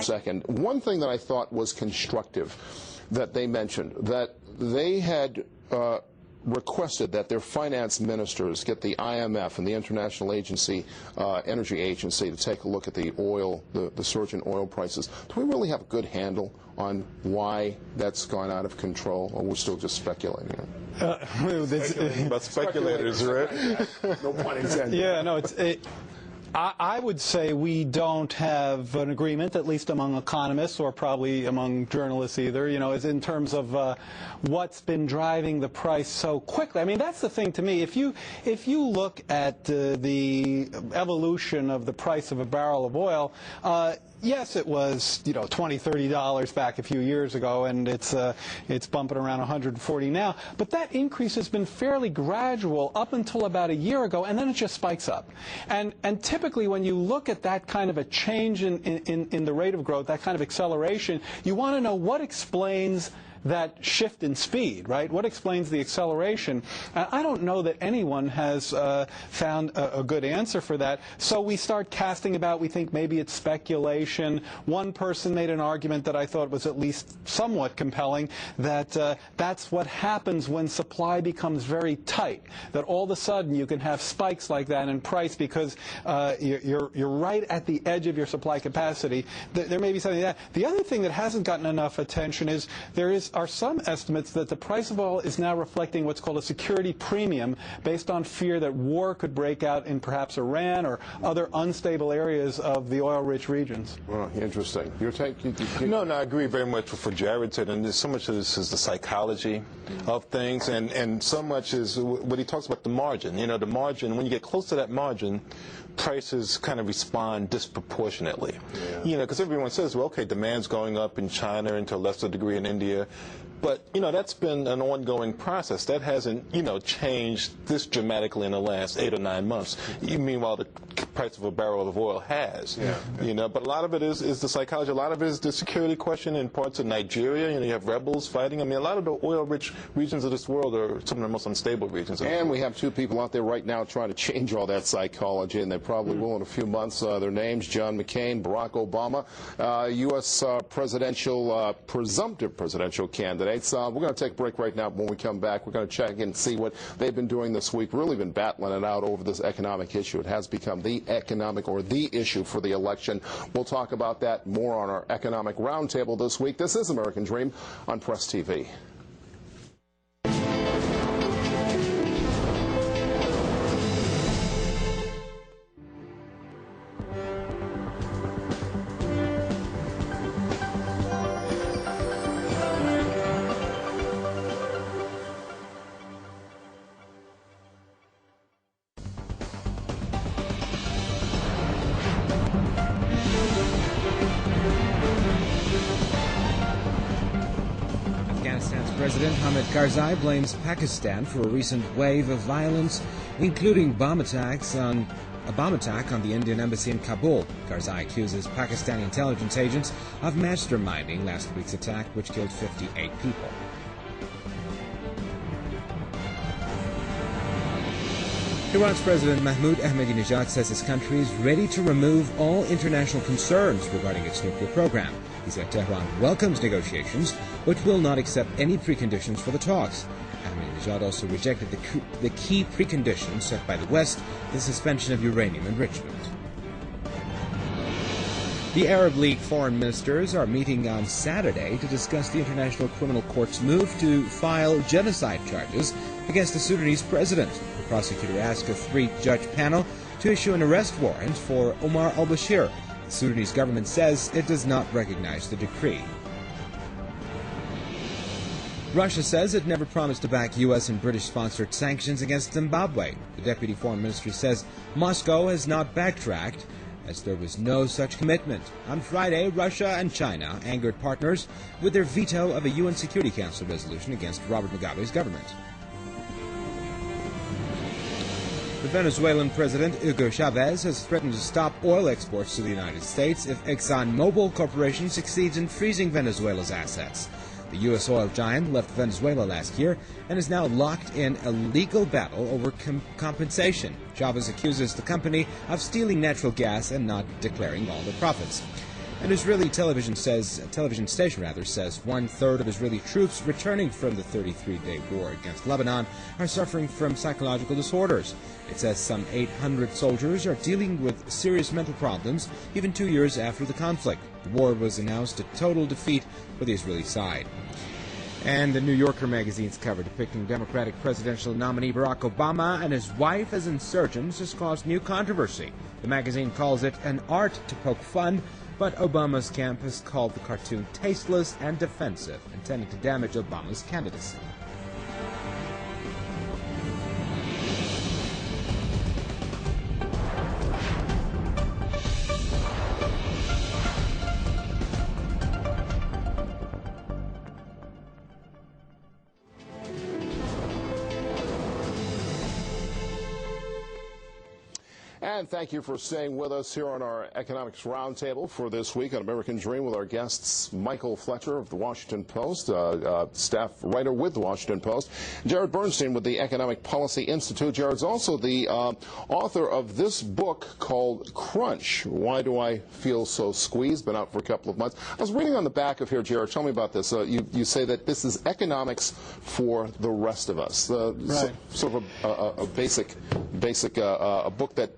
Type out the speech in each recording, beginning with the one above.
Second, one thing that I thought was constructive that they mentioned, that they had requested that their finance ministers get the IMF and the International Energy Agency to take a look at the oil, the surge in oil prices. Do we really have a good handle on why that's gone out of control, or we're still just speculating? Speculating about speculators, right? No pun intended. Yeah, no, I would say we don't have an agreement, at least among economists or probably among journalists either, you know, as in terms of what's been driving the price so quickly. I mean, that's the thing to me. If you look at the evolution of the price of a barrel of oil, yes, it was, you know, $20, $30 back a few years ago, and it's bumping around 140 now. But that increase has been fairly gradual up until about a year ago, and then it just spikes up. And typically, when you look at that kind of a change in the rate of growth, that kind of acceleration, you want to know what explains that shift in speed, right? What explains the acceleration? I don't know that anyone has found a good answer for that. So we start casting about. We think maybe it's speculation. One person made an argument that I thought was at least somewhat compelling, that that's what happens when supply becomes very tight, that all of a sudden you can have spikes like that in price because you're right at the edge of your supply capacity. There may be something like that. The other thing that hasn't gotten enough attention is there are some estimates that the price of oil is now reflecting what's called a security premium based on fear that war could break out in perhaps Iran or other unstable areas of the oil-rich regions. Well, interesting. Your take? No, I agree very much with what Jared said, and so much of this is the psychology of things, and so much is what he talks about, the margin. You know, the margin, when you get close to that margin, prices kind of respond disproportionately. Yeah. You know, because everyone says, well, okay, demand's going up in China and to a lesser degree in India. But, you know, that's been an ongoing process. That hasn't, you know, changed this dramatically in the last 8 or 9 months. Meanwhile, the price of a barrel of oil has. Yeah. You know, but a lot of it is the psychology. A lot of it is the security question in parts of Nigeria. You know, you have rebels fighting. I mean, a lot of the oil-rich regions of this world are some of the most unstable regions. And we have two people out there right now trying to change all that psychology, and they probably will in a few months. Their names, John McCain, Barack Obama, U.S. presumptive presidential candidates. We're going to take a break right now. When we come back, we're going to check in and see what they've been doing this week. Really been battling it out over this economic issue. It has become the economic or the issue for the election. We'll talk about that more on our economic roundtable this week. This is American Dream on Press TV. President Hamid Karzai blames Pakistan for a recent wave of violence, including a bomb attack on the Indian embassy in Kabul. Karzai accuses Pakistani intelligence agents of masterminding last week's attack, which killed 58 people. Iran's President Mahmoud Ahmadinejad says his country is ready to remove all international concerns regarding its nuclear program. He said Tehran welcomes negotiations, but will not accept any preconditions for the talks. Ahmadinejad also rejected the key preconditions set by the West, the suspension of uranium enrichment. The Arab League foreign ministers are meeting on Saturday to discuss the International Criminal Court's move to file genocide charges against the Sudanese president. The prosecutor asked a 3-judge panel to issue an arrest warrant for Omar al-Bashir. The Sudanese government says it does not recognize the decree. Russia says it never promised to back U.S. and British-sponsored sanctions against Zimbabwe. The Deputy Foreign Ministry says Moscow has not backtracked, as there was no such commitment. On Friday, Russia and China angered partners with their veto of a UN Security Council resolution against Robert Mugabe's government. The Venezuelan President Hugo Chavez has threatened to stop oil exports to the United States if ExxonMobil Corporation succeeds in freezing Venezuela's assets. The U.S. oil giant left Venezuela last year and is now locked in a legal battle over compensation. Chavez accuses the company of stealing natural gas and not declaring all the profits. An Israeli television station says 1/3 of Israeli troops returning from the 33-day war against Lebanon are suffering from psychological disorders. It says some 800 soldiers are dealing with serious mental problems even 2 years after the conflict. The war was announced a total defeat for the Israeli side. And the New Yorker magazine's cover depicting Democratic presidential nominee Barack Obama and his wife as insurgents has caused new controversy. The magazine calls it an art to poke fun, but Obama's camp has called the cartoon tasteless and defensive, intending to damage Obama's candidacy. And thank you for staying with us here on our Economics Roundtable for this week on American Dream with our guests Michael Fletcher of the Washington Post, staff writer with the Washington Post, Jared Bernstein with the Economic Policy Institute. Jared's also the author of this book called Crunch, Why Do I Feel So Squeezed? Been out for a couple of months. I was reading on the back of here, Jared, tell me about this. You say that this is economics for the rest of us. Right. Sort of a basic a book that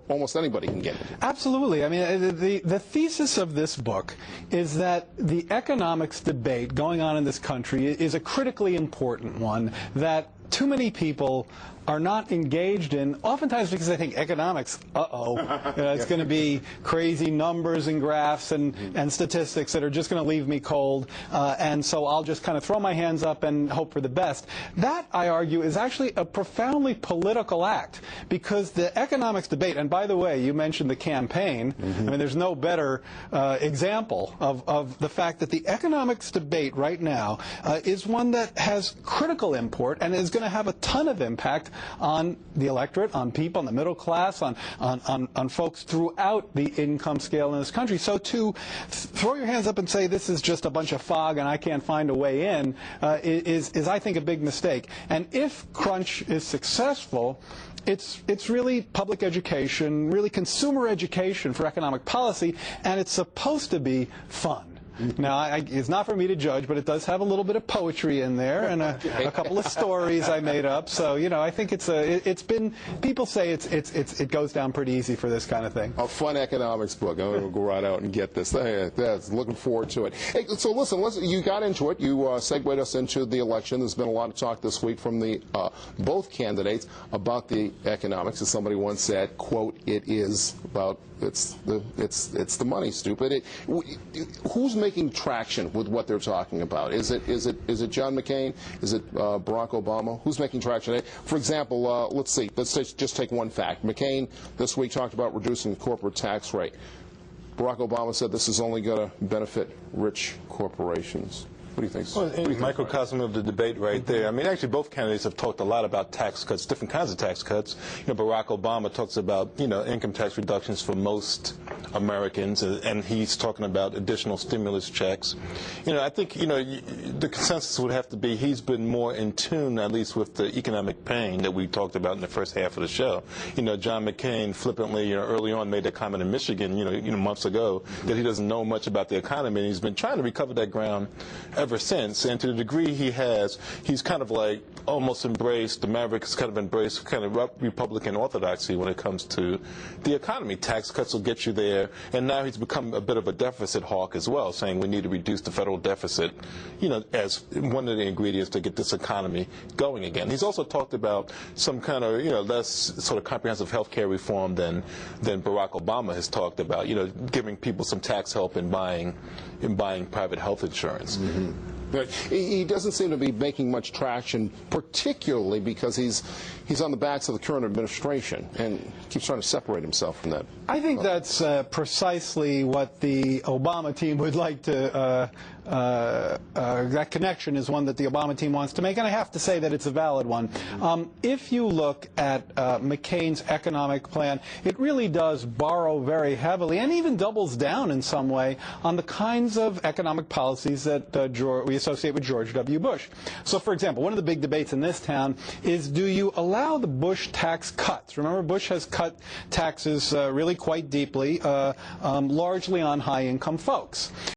almost anybody can get. Absolutely. I mean, the thesis of this book is that the economics debate going on in this country is a critically important one that too many people are not engaged in, oftentimes because they think economics, it's going to be crazy numbers and graphs and statistics that are just going to leave me cold, and so I'll just kind of throw my hands up and hope for the best. That, I argue, is actually a profoundly political act, because the economics debate, and by the way, you mentioned the campaign, I mean, there's no better example of the fact that the economics debate right now is one that has critical import and is going to have a ton of impact on the electorate, on people, on the middle class, on folks throughout the income scale in this country. So to throw your hands up and say this is just a bunch of fog and I can't find a way in is I think, a big mistake. And if Crunch is successful, it's really public education, really consumer education for economic policy, and it's supposed to be fun. Now, it's not for me to judge, but it does have a little bit of poetry in there and a couple of stories I made up. So, you know, I think it's been, people say it goes down pretty easy for this kind of thing. A fun economics book. I'm going to go right out and get this. That's looking forward to it. Hey, so listen, you got into it. You segued us into the election. There's been a lot of talk this week from the both candidates about the economics. As somebody once said, quote, it is about it's the money, stupid. Who's making traction with what they're talking about? Is it John McCain? Is it Barack Obama? Who's making traction? For example, let's just take one fact. McCain this week talked about reducing the corporate tax rate. Barack Obama said this is only going to benefit rich corporations. What do you think? Well, in microcosm of the debate right there. I mean, actually, both candidates have talked a lot about tax cuts, different kinds of tax cuts. You know, Barack Obama talks about, you know, income tax reductions for most Americans, and he's talking about additional stimulus checks. You know, I think, you know, the consensus would have to be he's been more in tune, at least, with the economic pain that we talked about in the first half of the show. You know, John McCain flippantly, you know, early on made that comment in Michigan, you know, months ago, that he doesn't know much about the economy, and he's been trying to recover that ground ever since. And to the degree he has, he's kind of like almost embraced, the Mavericks kind of embraced kind of Republican orthodoxy when it comes to the economy. Tax cuts will get you there. And now he's become a bit of a deficit hawk as well, saying we need to reduce the federal deficit, you know, as one of the ingredients to get this economy going again. He's also talked about some kind of, you know, less sort of comprehensive health care reform than Barack Obama has talked about, you know, giving people some tax help in buying private health insurance. Mm-hmm. But he doesn't seem to be making much traction, particularly because he's on the backs of the current administration and keeps trying to separate himself from that. I think that's precisely what the Obama team would like to, that connection is one that the Obama team wants to make, and I have to say that it's a valid one. If you look at McCain's economic plan, it really does borrow very heavily and even doubles down in some way on the kinds of economic policies that we associated with George W. Bush. So, for example, one of the big debates in this town is, do you allow the Bush tax cuts? Remember, Bush has cut taxes really quite deeply, largely on high-income folks.